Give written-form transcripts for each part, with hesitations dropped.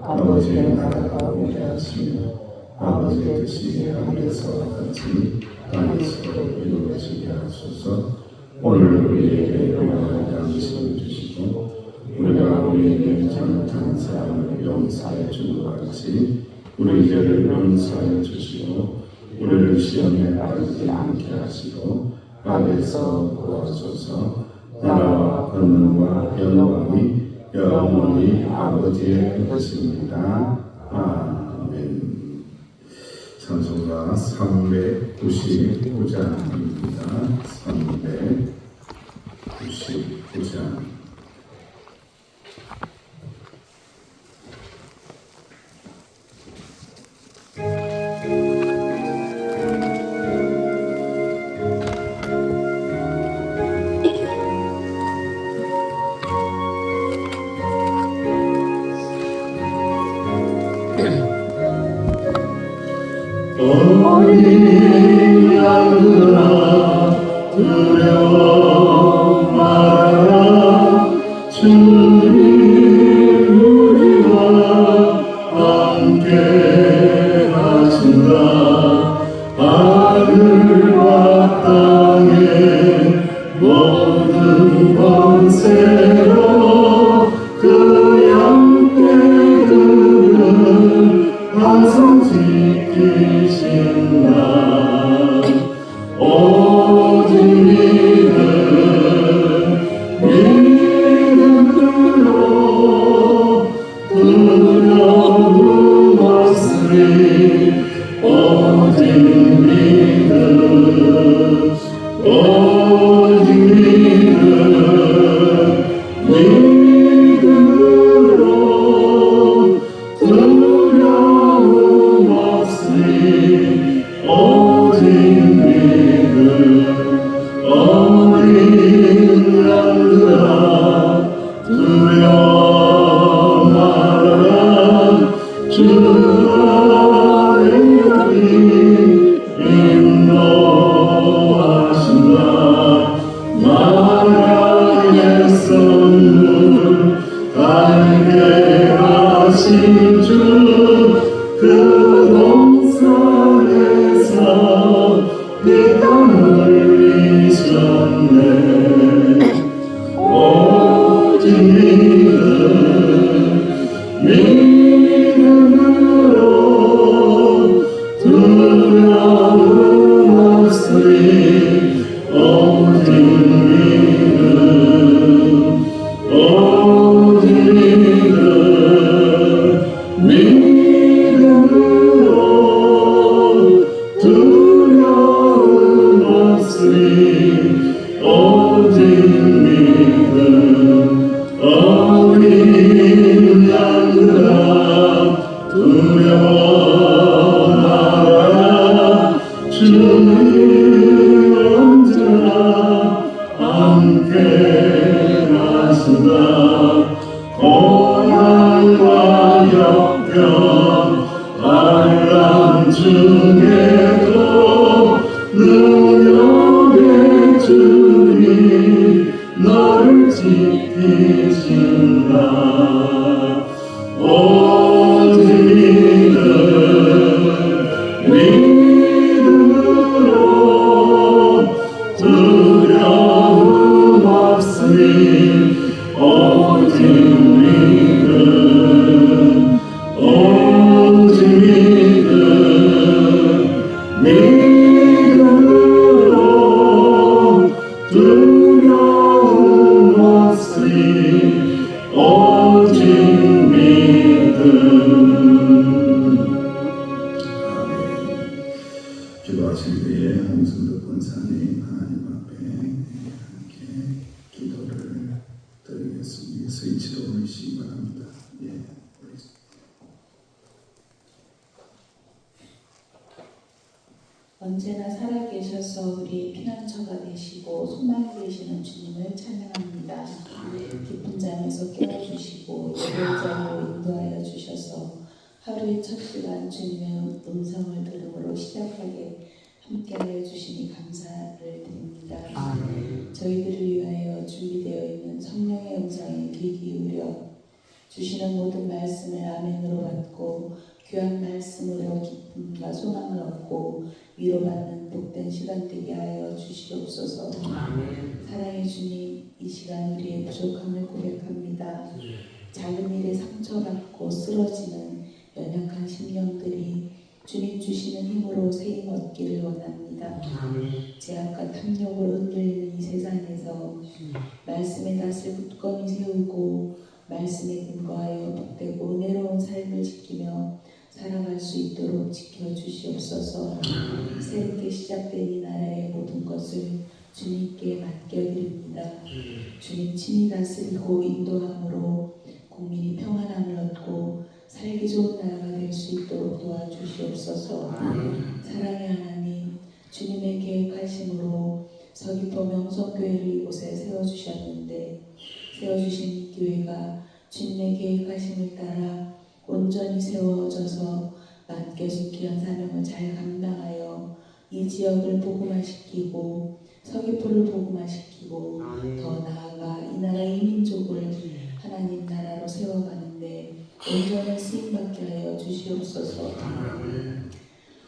아버지의 나라가 오게 하시며 아버지의 뜻이 하늘에서 같이 땅에서도 이루어지게 하소서. 오늘 우리에게 일용할 양식을 주시고 우리가 우리에게 잘못한 사람을 용서해 준 것 같이 우리 죄를 용서해 주시고 우리를 시험에 빠지지 않게 하시고 악에서 구하소서. 나라와 권능과 영광이 영원히 아버지의 것입니다. 아멘. 찬송가 399장입니다. 399장. 어린 양들아 두려워 말아라. 주님 우리와 함께 하신다. 하늘과 땅의 모든 권세로 그 양떼들을 항상 지키신다. 오직 믿음으로 두려움 없으리. 오직 믿음, 오직 믿음으로 두려움 없으리. 오직 믿음. 어린 양들아 두려워 말아라. 주가 내 여기 인도하신다. 만왕의 선물 달게 하신 주 그 동산에서 네 땅을 이셨네. 오직 믿음으로 두려움 없으리. 오직 믿음, 오직 믿음으로 두려움 없으리. 오직 믿음. 어린 양들아 두려워 말아라. 주님 언제나 함께 하신다. 고난과 역경 환난 중에도 능력의 주님 너를 지키신다. 오직 믿음, 믿음으로 두려움 없으리. 오직 믿음, 오직 믿음, 믿음으로 두려움 없으리. 오직 믿음. 아멘. 기도하실 때에 홍성덕 권사님 하나님 앞에 함께 기도를 드리겠습니다. 스위치로 올리시기 바랍니다. 예, 언제나 살아계셔서 우리 피난처가 되시고 소망이 되시는 주님을 찬양합니다. 깊은 잠에서 깨워주시고 예배의 자리로 인도하여 주셔서 하루의 첫 시간 주님의 음성을 들음으로 시작하게 함께하여 주시니 감사를 드립니다. 저희들을 위하여 준비되어 있는 성령의 음성에 귀 기울여 주시는 모든 말씀을 아멘으로 받고 귀한 말씀으로 기쁨과 소망을 얻고 위로받는 복된 시간 되게 하여 주시옵소서. 사랑의 주님, 이 시간 우리의 부족함을 고백합니다. 작은 일에 상처받고 쓰러지는 연약한 심령들이 주님 주시는 힘으로 세임 얻기를 원합니다. 제약과 탐욕으로 흔들리는 이 세상에서 말씀의 낯을 굳건히 세우고 말씀에 근거하여 복되고 은혜로운 삶을 지키며 살아갈 수 있도록 지켜주시옵소서. 새롭게 시작된 이 나라의 모든 것을 주님께 맡겨드립니다. 주님 친히 다스리고 인도함으로 국민이 평안함을 얻고 살기 좋은 나라가 될 수 있도록 도와주시옵소서. 사랑의 하나님, 주님의 계획하심으로 서귀포 명성교회를 이곳에 세워주셨는데 세워주신 이 교회가 주님의 계획하심을 따라 온전히 세워져서 맡겨진 귀한 사명을 잘 감당하여 이 지역을 복음화시키고 서귀포를 복음화시키고 더 나아가 이 나라의 이민족을 하나님 나라로 세워가는데 온전한 쓰임받게 하여 주시옵소서.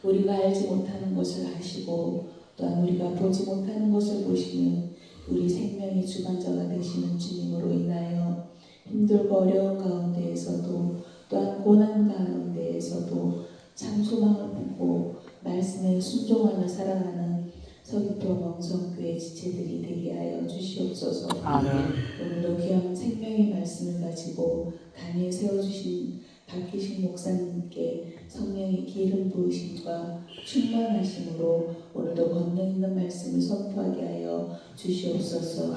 우리가 알지 못하는 것을 아시고 또한 우리가 보지 못하는 것을 보시는 우리 생명의 주관자가 되시는 주님으로 인하여 힘들고 어려운 가운데에서도 또한 고난 가운데에서도 참 소망을 보고 말씀에 순종하며 살아가는 서귀포 명성교회 지체들이 되게 하여 주시옵소서. 오늘도 귀한 생명의 말씀을 가지고 단위에 세워주신 박기식 목사님께 성령의 기름 부으심과 충만하심으로 오늘도 권능 있는 말씀을 선포하게 하여 주시옵소서.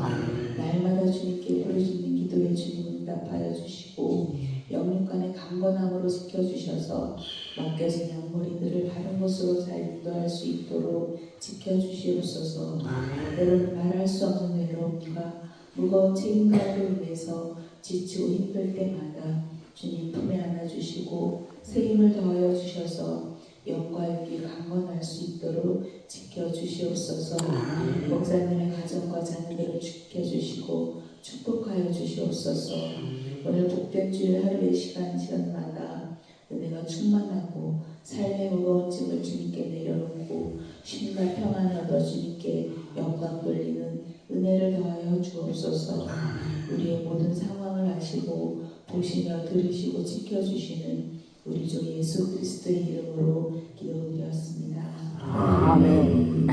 날마다 주님께 부르짖는 기도에 주님 응답하여 주시고 영육간의 강건함으로 지켜주셔서 맡겨진 양머리들을 바른 곳으로 잘 인도할 수 있도록 지켜주시옵소서. 때로는 말할 수 없는 외로움과 무거운 책임감으로 인해서 지치고 힘들 때마다 주님 품에 안아주시고 세임을 더하여 주셔서 영과 육이 강건할 수 있도록 지켜주시옵소서. 목사님의 가정과 자녀들을 지켜주시고 축복하여 주시옵소서. 오늘 복된 주일 하루의 시간마다 은혜가 충만하고 삶의 무거운 짐을 주님께 내려놓고 쉼과 평안을 얻어 주님께 영광 돌리는 은혜를 더하여 주옵소서. 우리의 모든 상황을 아시고 보시며 들으시고 지켜주시는 우리 주 예수 그리스도의 이름으로 기도드렸습니다. 아멘.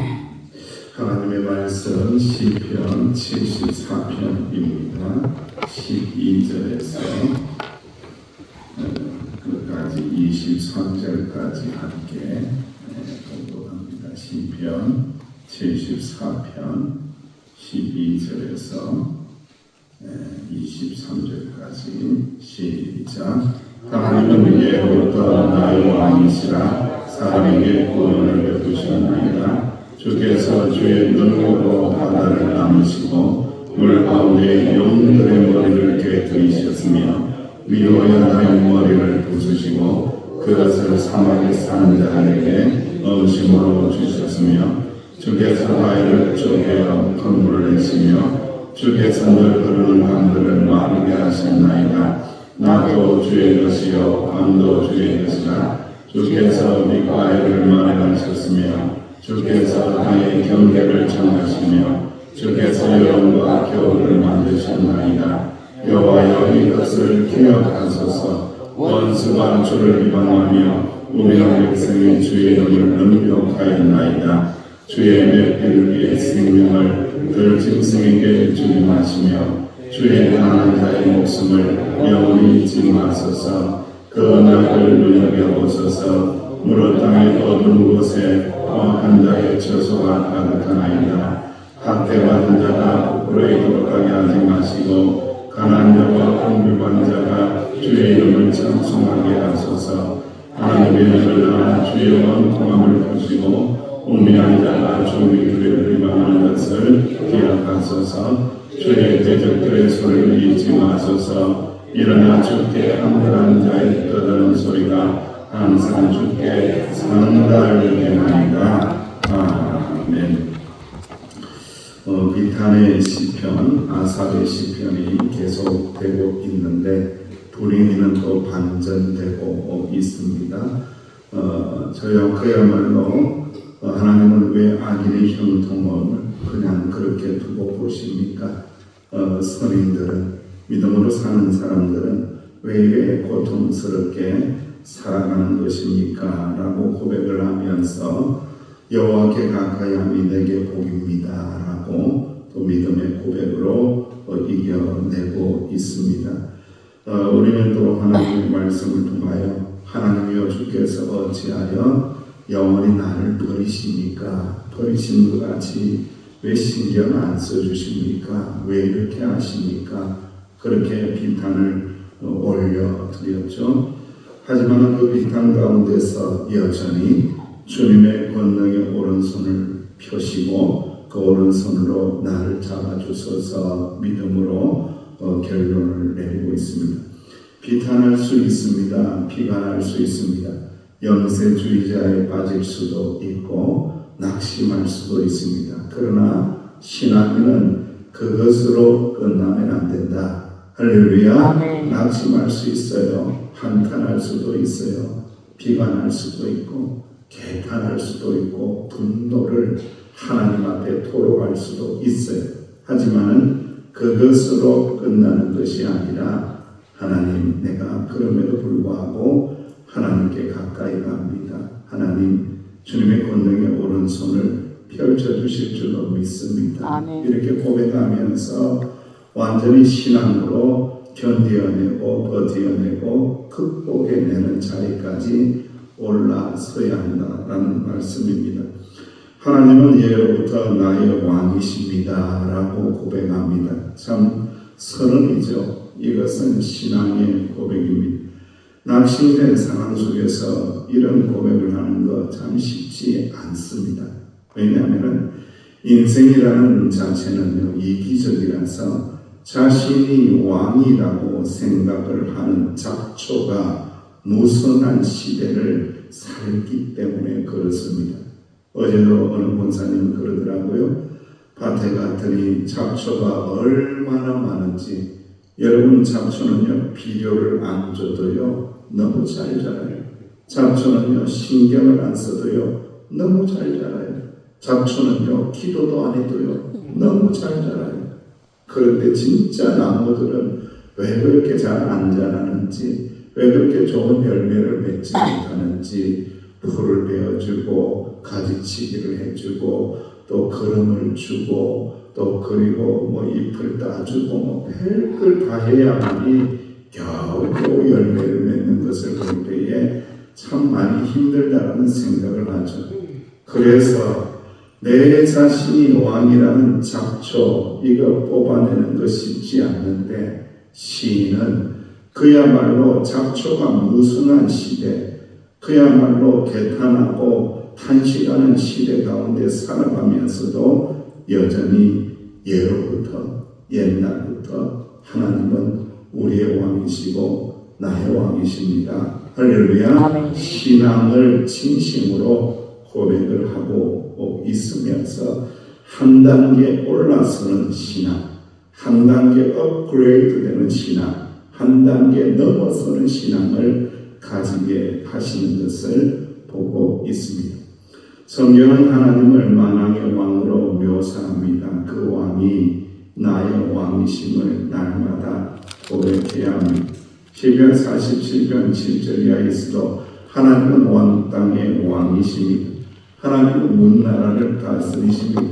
하나님의 말씀 시편 74편입니다. 12절에서 끝까지 23절까지 함께 공독합니다. 시편 74편 12절에서 23절까지 시작. 하나님은 예로부터 나의 왕이시라. 사람에게 구원을 베푸셨나이다. 주께서 주의 능력으로 바다를 나누시고 물 가운데 영들의 머리를 깨뜨리셨으며 위로의 나의 머리를 부수시고 그것을 사막에 사는 자에게 음식으로 주셨으며 주께서 바위를 쪼개어 큰 내시며 주께서 늘 흐르는 강들을 마르게 하셨나이다. 나도 주의 것이요 밤도 주의 것이라. 주께서 밑바위를 마련하셨으며 주께서 땅의 경계를 정하시며 주께서 여름과 겨울을 만드셨나이다. 여호와여 이것을 기억하소서. 원수가 주를 비방하며 우리의 백성이 주의 이름을 능욕하였나이다. 주의 멸비를 위해 생명을 들 짐승에게 주지 마시며 주의 가난한 자의 목숨을 영원히 잊지 마소서. 그 낙을 눈여겨보소서. 무릇 땅의 어두운 곳에 험한 자의 처소가 가득하나이다. 학대받은 자가 부끄러이 돌아가게 하지 마시고 가난한 자와 궁핍한 자가 주의 이름을 찬송하게 하소서. 하나님의 은혜를 주의 원통함을 보시고 우매한 자가 종의 주를 비방하는 것을 기억하소서. 주의 대적들의 소리를 잊지 마소서. 일어나 주께 항복한 자의 떠드는 소리가 항상 주께 상달되나이다. 아멘. 비탄의 시편, 아삽의 시편이 계속되고 있는데 불행히는 또 반전되고 있습니다. 그야말로 하나님은 왜 악인의 형통을 그냥 그렇게 두고 보십니까? 선인들은, 믿음으로 사는 사람들은 왜 이렇게 고통스럽게 살아가는 것입니까? 라고 고백을 하면서 여호와께 가까이함이 내게 복입니다 라고 또 믿음의 고백으로 이겨내고 있습니다. 우리는 또 하나님의 말씀을 통하여 하나님이여 주께서 어찌하여 영원히 나를 버리십니까? 버리신 것 같이 왜 신경 안 써주십니까? 왜 이렇게 하십니까? 그렇게 비탄을 올려드렸죠. 하지만 그 비탄 가운데서 여전히 주님의 권능의 오른손을 펴시고 그 오른손으로 나를 잡아주셔서 믿음으로 결론을 내리고 있습니다. 비탄할 수 있습니다. 비관할 수 있습니다. 영세주의자에 빠질 수도 있고 낙심할 수도 있습니다. 그러나 신앙인은 그것으로 끝나면 안 된다. 할렐루야. 낙심할 수 있어요. 한탄할 수도 있어요. 비관할 수도 있고 개탄할 수도 있고 분노를 하나님 앞에 토로할 수도 있어요. 하지만은 그것으로 끝나는 것이 아니라 하나님, 내가 그럼에도 불구하고 하나님께 가까이 갑니다. 하나님, 주님의 권능의 오른손을 펼쳐주실 줄로 믿습니다. 아멘. 이렇게 고백하면서 완전히 신앙으로 견뎌내고 버텨내고 극복해내는 자리까지 올라서야 한다라는 말씀입니다. 하나님은 예로부터 나의 왕이십니다 라고 고백합니다. 참 선언이죠. 이것은 신앙의 고백입니다. 낙심된 상황 속에서 이런 고백을 하는 것 참 쉽지 않습니다. 왜냐하면 인생이라는 자체는요, 이기적이라서 자신이 왕이라고 생각을 하는 잡초가 무성한 시대를 살기 때문에 그렇습니다. 어제도 어느 권사님은 그러더라고요. 밭에 갔더니 잡초가 얼마나 많은지. 여러분, 잡초는요 비료를 안 줘도요 너무 잘 자라요. 잡초는요 신경을 안 써도요 너무 잘 자라요. 잡초는요 기도도 안 해도요 너무 잘 자라요. 그런데 진짜 나무들은 왜 그렇게 잘 안 자라는지, 왜 그렇게 좋은 열매를 맺지 못하는지 풀을 베어주고 가지치기를 해주고 또 거름을 주고 또 그리고 뭐 잎을 따주고 뭐 별걸 다 해야만이 겨우 열매를 맺는 것을 볼 때에 참 많이 힘들다는 생각을 하죠. 그래서 내 자신이 왕이라는 잡초 이거 뽑아내는 것 쉽지 않는데 시인은 그야말로 잡초가 무성한 시대, 그야말로 개탄하고 탄식하는 시대 가운데 살아가면서도 여전히 예로부터 옛날부터 하나님은 우리의 왕이시고 나의 왕이십니다. 할렐루야. 신앙을 진심으로 고백을 하고 있으면서 한 단계 올라서는 신앙, 한 단계 업그레이드 되는 신앙, 한 단계 넘어서는 신앙을 가지게 하시는 것을 보고 있습니다. 성경은 하나님을 만왕의 왕으로 묘사합니다. 그 왕이 나의 왕이심을 날마다 고백해야 합니다. 시편 47편 7절 이하에서도 하나님은 온 땅의 왕이십니다. 하나님은 문나라를 다스리십니다.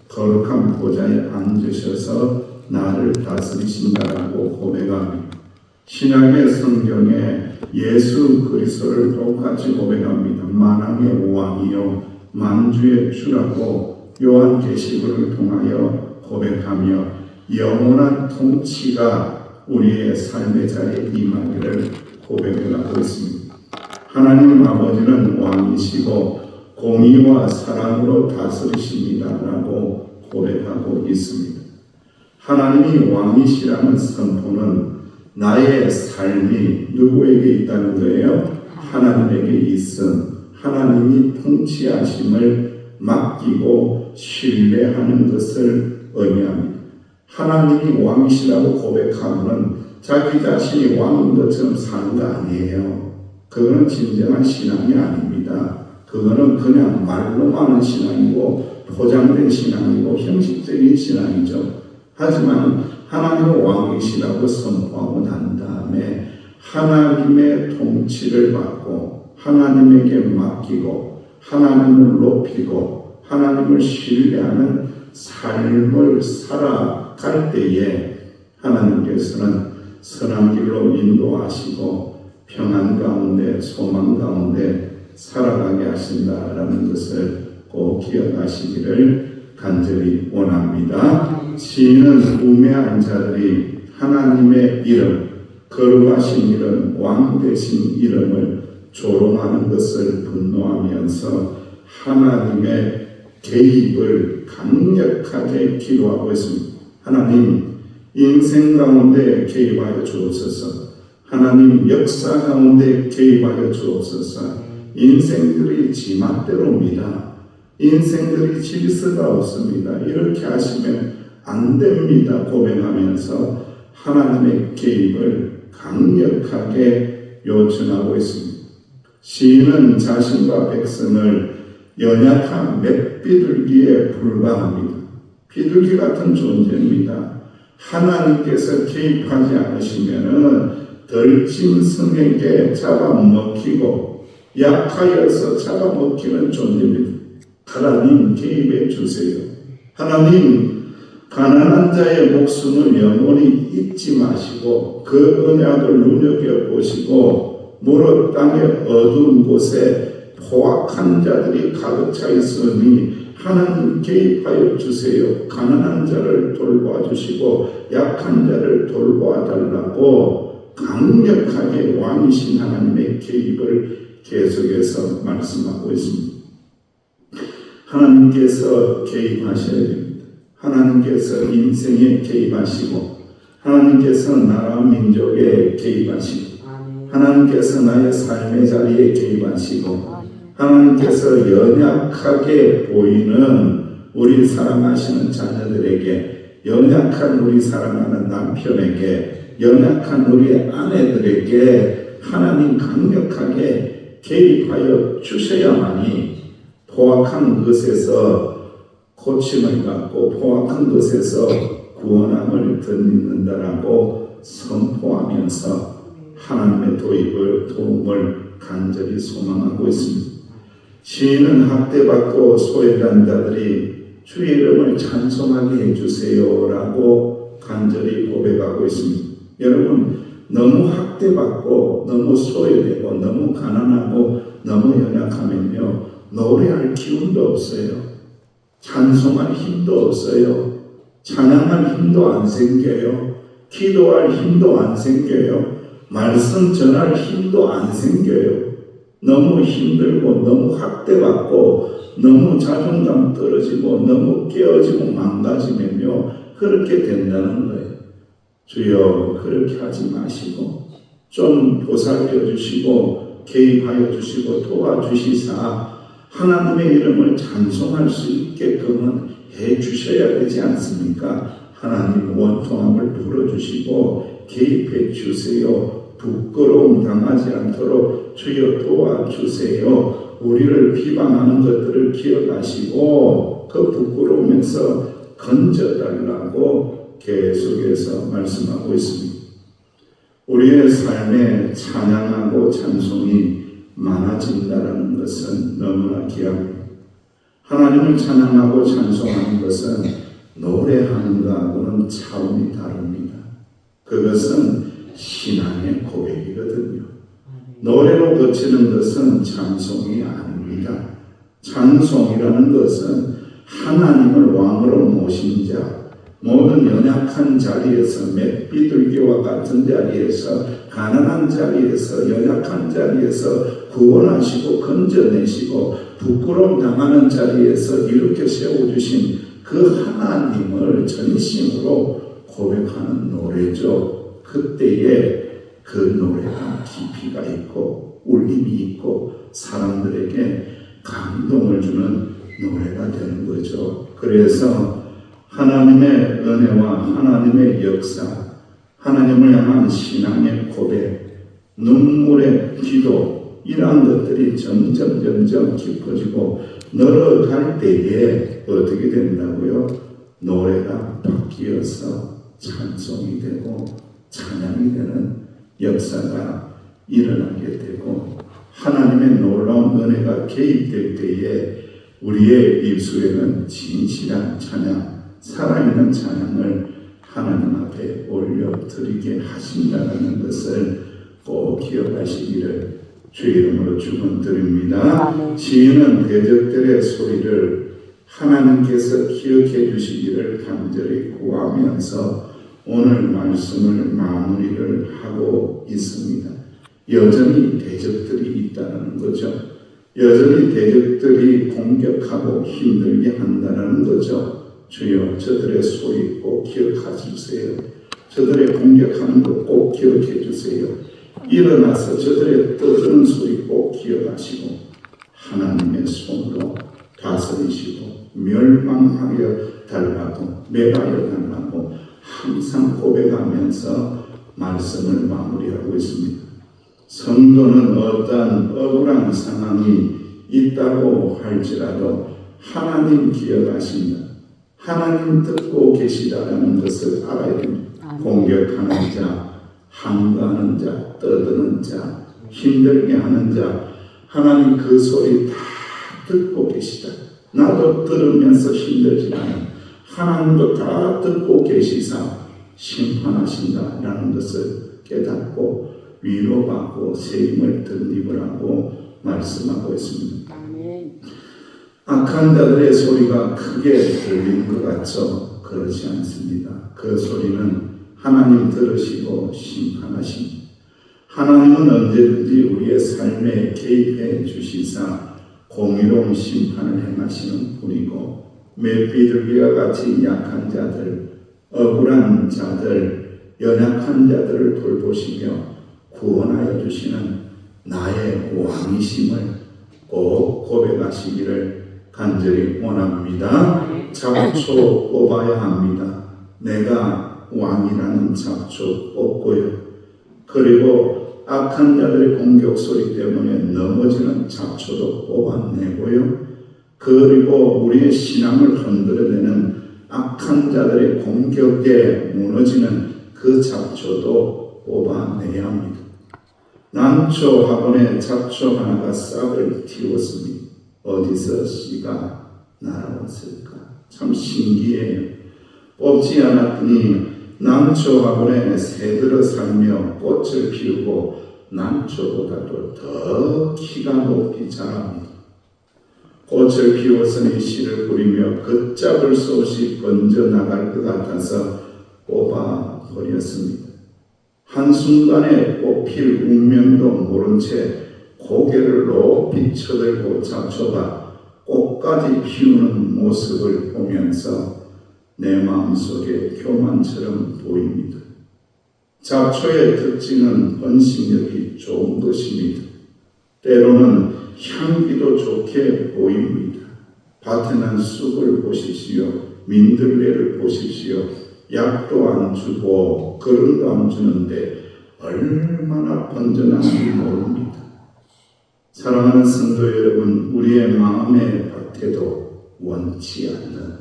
거룩한 보좌에 앉으셔서 나를 다스리신다라고 고백합니다. 신약의 성경에 예수 그리스도를 똑같이 고백합니다. 만왕의 왕이요 만주의 주라고 요한계시록을 통하여 고백하며 영원한 통치가 우리의 삶의 자리에 임하기를 고백을 하고 있습니다. 하나님 아버지는 왕이시고 공의와 사랑으로 다스리십니다라고 고백하고 있습니다. 하나님이 왕이시라는 선포는 나의 삶이 누구에게 있다는 거예요? 하나님에게 있음, 하나님이 통치하심을 맡기고 신뢰하는 것을 의미합니다. 하나님이 왕이시라고 고백하면 자기 자신이 왕인 것처럼 사는 거 아니에요. 그거는 진정한 신앙이 아닙니다. 그거는 그냥 말로만 하는 신앙이고 포장된 신앙이고 형식적인 신앙이죠. 하지만 하나님의 왕이시라고 선포하고 난 다음에 하나님의 통치를 받고 하나님에게 맡기고 하나님을 높이고 하나님을 신뢰하는 삶을 살아갈 때에 하나님께서는 선한 길로 인도하시고 평안 가운데 소망 가운데 살아가게 하신다라는 것을 꼭 기억하시기를 간절히 원합니다. 시인은 우매한 자들이 하나님의 이름, 거룩하신 이름, 왕 되신 이름을 조롱하는 것을 분노하면서 하나님의 개입을 강력하게 기도하고 있습니다. 하나님, 인생 가운데 개입하여 주옵소서. 하나님, 역사 가운데 개입하여 주옵소서. 인생들이 지맛대로입니다. 인생들이 질서가 없습니다. 이렇게 하시면 안 됩니다. 고백하면서 하나님의 개입을 강력하게 요청하고 있습니다. 시인은 자신과 백성을 연약한 맷비둘기에 불과합니다. 비둘기 같은 존재입니다. 하나님께서 개입하지 않으시면은 덜짐승에게 잡아먹히고 약하여서 잡아먹히는 존재입니다. 하나님 개입해 주세요. 하나님 가난한 자의 목숨을 영원히 잊지 마시고 그 언약을 눈여겨보시고 무릇 땅의 어두운 곳에 포악한 자들이 가득 차 있으니 하나님 개입하여 주세요. 가난한 자를 돌봐주시고 약한 자를 돌봐달라고 강력하게 왕이신 하나님의 개입을 계속해서 말씀하고 있습니다. 하나님께서 개입하셔야 됩니다. 하나님께서 인생에 개입하시고 하나님께서 나라 민족에 개입하시고 하나님께서 나의 삶의 자리에 개입하시고 하나님께서 연약하게 보이는 우리 사랑하시는 자녀들에게 연약한 우리 사랑하는 남편에게 연약한 우리 아내들에게 하나님 강력하게 개입하여 주셔야만이 포악한 것에서 고침을 받고 포악한 것에서 구원함을 덧입는다라고 선포하면서 하나님의 도움을 간절히 소망하고 있습니다. 시인은 학대받고 소외된 자들이 주의 이름을 찬송하게 해주세요라고 간절히 고백하고 있습니다. 여러분, 너무 학대받고 너무 소외되고 너무 가난하고 너무 연약하면요 노래할 기운도 없어요. 찬송할 힘도 없어요. 찬양할 힘도 안 생겨요. 기도할 힘도 안 생겨요. 말씀 전할 힘도 안 생겨요. 너무 힘들고 너무 학대받고 너무 자존감 떨어지고 너무 깨어지고 망가지면요 그렇게 된다는 거예요. 주여 그렇게 하지 마시고 좀 보살펴 주시고 개입하여 주시고 도와주시사 하나님의 이름을 찬송할 수 있게끔은 해 주셔야 되지 않습니까? 하나님 원통함을 풀어주시고 개입해 주세요. 부끄러움 당하지 않도록 주여 도와주세요. 우리를 비방하는 것들을 기억하시고 그 부끄러움에서 건져달라고 계속해서 말씀하고 있습니다. 우리의 삶에 찬양하고 찬송이 많아진다는 것은 너무나 귀합니다. 하나님을 찬양하고 찬송하는 것은 노래하는 것하고는 차원이 다릅니다. 그것은 신앙의 고백이거든요. 노래로 그치는 것은 찬송이 아닙니다. 찬송이라는 것은 하나님을 왕으로 모신 자, 모든 연약한 자리에서 맷비둘기와 같은 자리에서 가난한 자리에서 연약한 자리에서 구원하시고 건져내시고 부끄러움 당하는 자리에서 이렇게 세워주신 그 하나님을 전심으로 고백하는 노래죠. 그때에 그 노래가 깊이가 있고 울림이 있고 사람들에게 감동을 주는 노래가 되는 거죠. 그래서 하나님의 은혜와 하나님의 역사, 하나님을 향한 신앙의 고백, 눈물의 기도, 이러한 것들이 점점 깊어지고 늘어갈 때에 어떻게 된다고요? 노래가 바뀌어서 찬송이 되고 찬양이 되는 역사가 일어나게 되고 하나님의 놀라운 은혜가 개입될 때에 우리의 입술에는 진실한 찬양, 살아있는 찬양을 하나님 앞에 올려드리게 하신다는 것을 꼭 기억하시기를 주의 이름으로 축원드립니다. 지혜는 대적들의 소리를 하나님께서 기억해 주시기를 간절히 구하면서 오늘 말씀을 마무리를 하고 있습니다. 여전히 대적들이 있다는 거죠. 여전히 대적들이 공격하고 힘들게 한다는 거죠. 주여, 저들의 소리 꼭 기억해 주세요. 저들의 공격하는 것 꼭 기억해 주세요. 일어나서 저들의 떠드는 소리 꼭 기억하시고 하나님의 손으로 다스리시고 멸망하여 달라고 매가여 달라고 항상 고백하면서 말씀을 마무리하고 있습니다. 성도는 어떠한 억울한 상황이 있다고 할지라도 하나님 기억하신다, 하나님 듣고 계시다라는 것을 알아야 됩니다. 공격하는 자, 항거하는 자, 떠드는 자, 힘들게 하는 자, 하나님 그 소리 다 듣고 계시다. 나도 들으면서 힘들지 않아. 하나님도 다 듣고 계시사 심판하신다라는 것을 깨닫고 위로받고 세임을 덧입으라고 말씀하고 있습니다. 악한 자들의 소리가 크게 들리는 것 같죠? 그렇지 않습니다. 그 소리는 하나님 들으시고 심판하십니다. 하나님은 언제든지 우리의 삶에 개입해 주시사 공의로운 심판을 행하시는 분이고 맷비둘기와 같이 약한 자들, 억울한 자들, 연약한 자들을 돌보시며 구원하여 주시는 나의 왕이심을 꼭 고백하시기를 간절히 원합니다. 잡초 뽑아야 합니다. 내가 왕이라는 잡초 뽑고요. 그리고 악한 자들의 공격 소리 때문에 넘어지는 잡초도 뽑아내고요. 그리고 우리의 신앙을 흔들어내는 악한 자들의 공격에 무너지는 그 잡초도 뽑아내야 합니다. 난초 화분에 잡초 하나가 싹을 틔웠습니다. 어디서 씨가 날아왔을까? 참 신기해요. 뽑지 않았더니 난초 화분에 새들어 살며 꽃을 피우고 난초보다도 더 키가 높이 자랍니다. 꽃을 피웠으니 씨를 뿌리며 걷잡을 수 없이 번져나갈 것 같아서 뽑아버렸습니다. 한순간에 꽃필 운명도 모른 채 고개를 높이 쳐들고 잡초가 꽃까지 피우는 모습을 보면서 내 마음속에 교만처럼 보입니다. 잡초의 특징은 번식력이 좋은 것입니다. 때로는 향기도 좋게 보입니다. 밭에 난 쑥을 보십시오. 민들레를 보십시오. 약도 안 주고 거름도 안 주는데 얼마나 번져나는지 모릅니다. 사랑하는 성도 여러분, 우리의 마음의 밭에도 원치 않는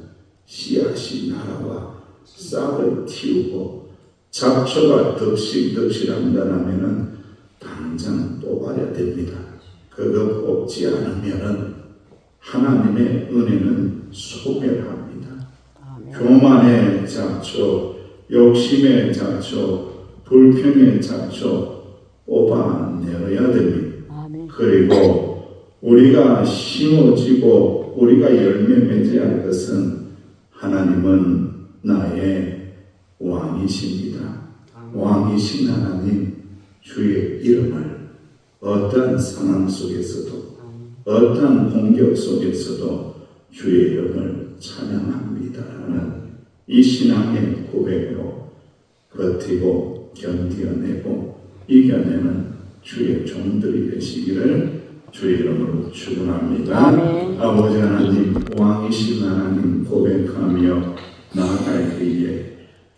씨앗이 날아와 싹을 틔우고 잡초가 덕실덕실한다면 당장 뽑아야 됩니다. 그거 뽑지 않으면 하나님의 은혜는 소멸합니다. 교만의 잡초, 욕심의 잡초, 불평의 잡초 뽑아내야 됩니다. 그리고 우리가 심어지고 우리가 열매 맺어야 할 것은 하나님은 나의 왕이십니다. 왕이신 하나님 주의 이름을 어떤 상황 속에서도 어떤 공격 속에서도 주의 이름을 찬양합니다라는 이 신앙의 고백으로 버티고 견뎌내고 이겨내는 주의 종들이 되시기를 주의 이름으로 축원합니다. 아버지 하나님, 왕이신 하나님 고백하며 나아갈 때에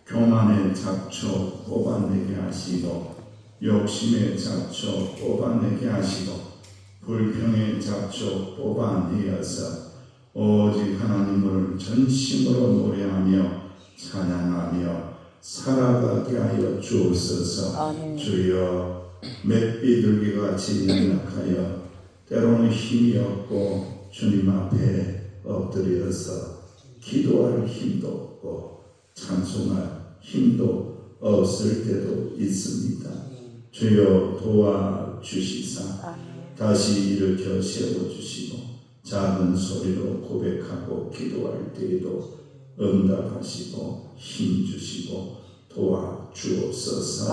교만의 잡초 뽑아내게 하시고 욕심의 잡초 뽑아내게 하시고 불평의 잡초 뽑아내어서 오직 하나님을 전심으로 노래하며 찬양하며 살아가게 하여 주옵소서. 주여 맷비둘기가 진약하여 때로는 힘이 없고 주님 앞에 엎드려서 기도할 힘도 없고 찬송할 힘도 없을 때도 있습니다. 주여 도와주시사 다시 일으켜 세워주시고 작은 소리로 고백하고 기도할 때에도 응답하시고 힘주시고 도와주옵소서.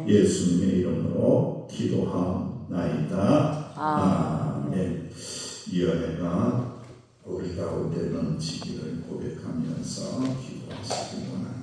예수님의 이름으로 기도하옵나이다. 아멘. 이 은혜가 우리 가운데 넘치기를 고백하면서 기도하시기 원합니다.